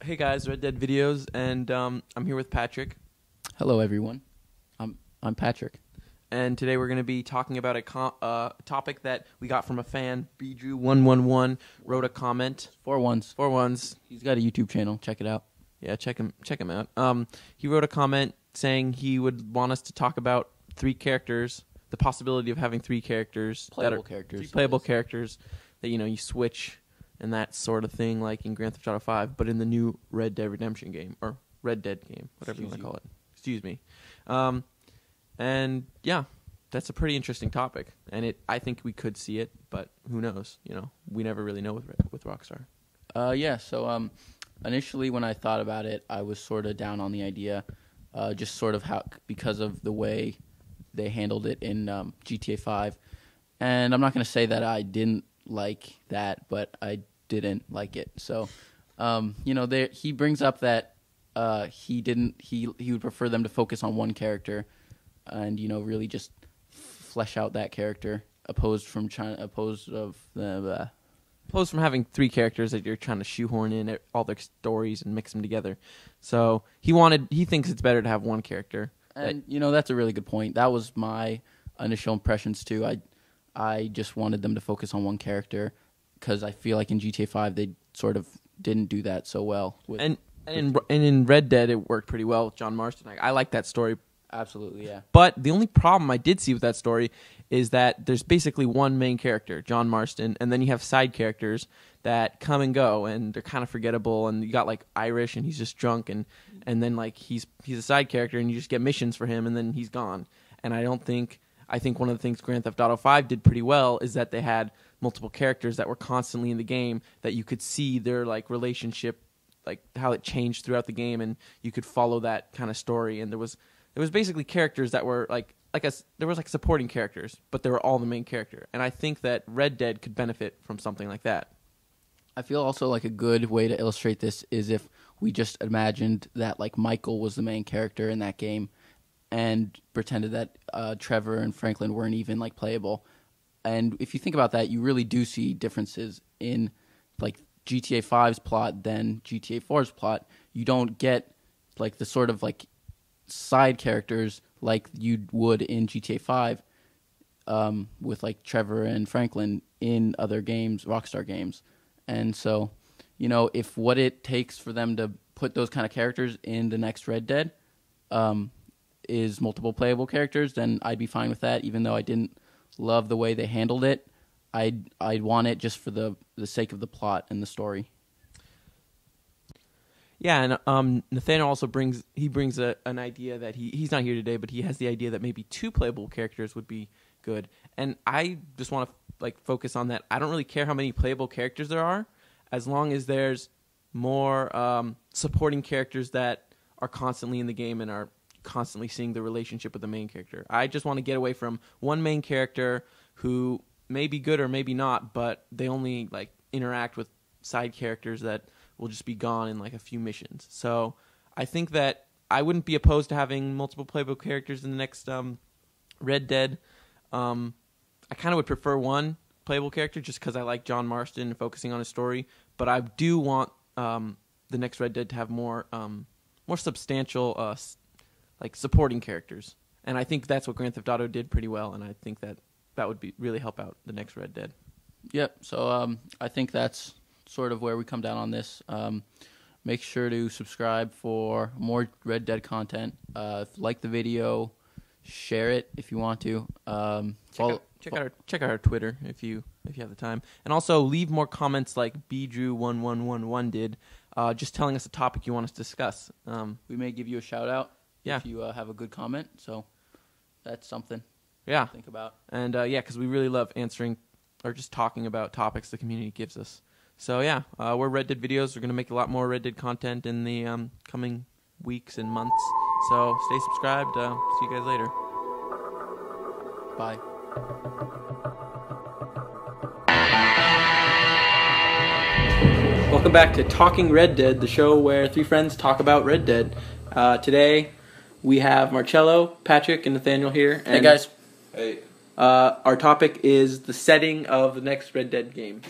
Hey guys, Red Dead Videos, and I'm here with Patrick. Hello, everyone. I'm Patrick. And today we're going to be talking about a topic that we got from a fan. BDrew111 wrote a comment. 4 ones. 4 ones. He's got a YouTube channel. Check it out. Yeah, check him out. He wrote a comment saying he would want us to talk about 3 characters, the possibility of having 3 characters. Playable characters. 3 playable characters that, you switch and that sort of thing, like in Grand Theft Auto 5, but in the new Red Dead Redemption game, or Red Dead game, whatever you want to call it. Excuse me. And yeah, that's a pretty interesting topic, and I think we could see it, but who knows? We never really know with Rockstar. So initially when I thought about it, I was sort of down on the idea, just sort of because of the way they handled it in GTA 5. And I'm not going to say that I didn't like that, but I didn't like it. So, he brings up that he would prefer them to focus on one character and really just flesh out that character, opposed from having 3 characters that you're trying to shoehorn in all their stories and mix them together. So he thinks it's better to have one character. And that's a really good point. That was my initial impressions too. I just wanted them to focus on one character because I feel like in GTA 5 they sort of didn't do that so well. And in Red Dead it worked pretty well with John Marston. I like that story. Absolutely, yeah. But the only problem I did see with that story is that there's basically one main character, John Marston, and then you have side characters that come and go, and they're kind of forgettable. And you got like Irish, and he's just drunk, and then like he's a side character, and you just get missions for him, and then he's gone. And I think one of the things Grand Theft Auto 5 did pretty well is that they had multiple characters that were constantly in the game that you could see their like relationship, like how it changed throughout the game, and you could follow that kind of story. And there was basically characters that were there was supporting characters, but they were all the main character. And I think that Red Dead could benefit from something like that. I feel also like a good way to illustrate this is if we just imagined that like Michael was the main character in that game and pretended that Trevor and Franklin weren't even like playable. And if you think about that, you really do see differences in like GTA 5's plot than GTA 4's plot. You don't get like the sort of like side characters like you would in GTA 5 with like Trevor and Franklin in other games, Rockstar games. And so, if what it takes for them to put those kind of characters in the next Red Dead is multiple playable characters, then I'd be fine with that. Even though I didn't love the way they handled it, I'd want it just for the sake of the plot and the story. Yeah, and Nathaniel also brings an idea that he's not here today, but he has the idea that maybe 2 playable characters would be good. And I just want to focus on that. I don't really care how many playable characters there are, as long as there's more supporting characters that are constantly in the game and are constantly seeing the relationship with the main character. I just want to get away from one main character who may be good or maybe not, but they only interact with side characters that will just be gone in a few missions. So I think that I wouldn't be opposed to having multiple playable characters in the next Red Dead. I kind of would prefer one playable character just because I like John Marston and focusing on his story. But I do want the next Red Dead to have more substantial supporting characters. And I think that's what Grand Theft Auto did pretty well. And I think that would really help out the next Red Dead. Yep. So I think that's sort of where we come down on this. Make sure to subscribe for more Red Dead content. Like the video, share it if you want to. Check out our Twitter if you have the time, and also leave more comments like BDrew1111 did, just telling us a topic you want us to discuss. We may give you a shout out if you have a good comment. So that's something. To think about. And because we really love answering or just talking about topics the community gives us. So we're Red Dead Videos. We're going to make a lot more Red Dead content in the coming weeks and months. So stay subscribed. See you guys later. Bye. Welcome welcome back to Talking Red Dead, the show where three friends talk about Red Dead. Today, we have Marcello, Patrick, and Nathaniel here. And, Hey, guys. Hey. Our topic is the setting of the next Red Dead game.